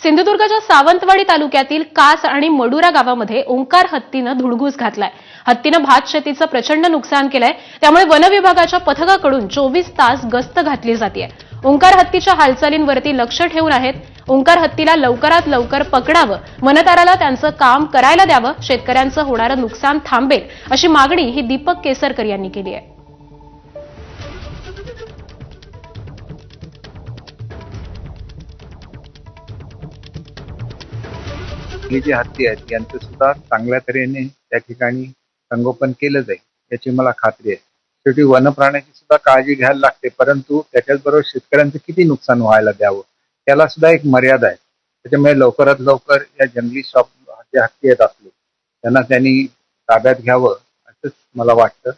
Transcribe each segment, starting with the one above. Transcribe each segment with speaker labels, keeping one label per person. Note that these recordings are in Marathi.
Speaker 1: सिंधुदुर्गच्या सावंतवाडी तालुक्यातील कास आणि मडुरा गावामध्ये ओंकार हत्तीनं धुडगूस घातलाय। हत्तीनं भात शेतीचं प्रचंड नुकसान केलंय। त्यामुळे वन विभागाच्या पथकाकडून 24 तास गस्त घातली जाते। ओंकार हत्तीच्या हालचालींवरती लक्ष ठेवून आहेत। ओंकार हत्तीला लवकरात लवकर पकडावं, वनताराला त्यांचं काम करायला द्यावं, शेतकऱ्यांचं होणारं नुकसान थांबेल अशी मागणी ही दीपक केसरकर यांनी केली आहे।
Speaker 2: ही जी हत्ती आहेत यांचं सुद्धा चांगल्या तऱ्हेने त्या ठिकाणी संगोपन केलं जाईल याची मला खात्री आहे। शेवटी वनप्राण्याची सुद्धा काळजी घ्यायला लागते, परंतु त्याच्याचबरोबर शेतकऱ्यांचं किती नुकसान व्हायला द्यावं त्याला सुद्धा एक मर्यादा आहे। त्याच्यामुळे लवकरात लवकर या जंगली जे हत्ती आहेत आपले त्यांना त्यांनी ताब्यात घ्यावं असंच मला वाटतं।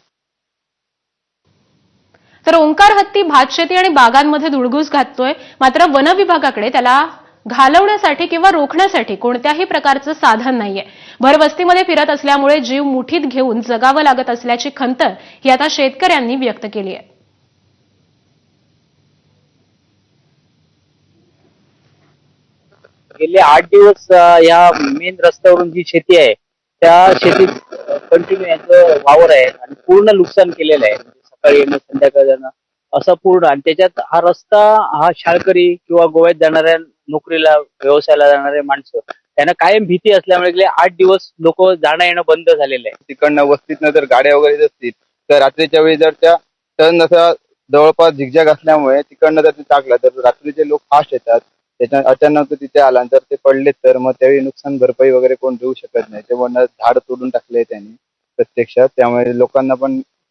Speaker 1: तर ओंकार हत्ती भातशेती आणि बागांमध्ये धुडगूस घाततोय, मात्र वन विभागाकडे त्याला घालवण्यासाठी किंवा रोखण्यासाठी कोणत्याही प्रकारचं साधन नाहीये। भरवस्तीमध्ये फिरत असल्यामुळे जीव मुठीत घेऊन जगावं लागत असल्याची खंत ही आता शेतकऱ्यांनी व्यक्त केली आहे।
Speaker 3: गेले 8 दिवस या मेन रस्त्यावरून जी शेती आहे त्या शेतीत कंटिन्यू यांचं वावर आहे आणि पूर्ण नुकसान केलेलं आहे। सकाळी येणं संध्याकाळी जाणं असं पूर्ण, आणि त्याच्यात हा रस्ता हा शाळकरी किंवा गोव्यात जाणाऱ्या नोकरीला व्यवसायाला जाणारे माणसं त्यांना कायम भीती असल्यामुळे गेले 8 दिवस लोक जाणं येणं बंद झालेलं आहे।
Speaker 4: तिकडनं वस्तीतनं जर गाड्या वगैरे असतील तर रात्रीच्या वेळी जर त्या टर्न असा जवळपास झिगझॅग असल्यामुळे तिकडनं जर ते टाकलं तर रात्रीचे लोक फास्ट येतात, त्याच्या अचानक तिथे आला तर ते पडले तर मग त्यावेळी नुकसान भरपाई वगैरे कोण देऊ शकत नाही। त्यामुळे झाड तोडून टाकले त्यांनी प्रत्यक्षात, त्यामुळे लोकांना पण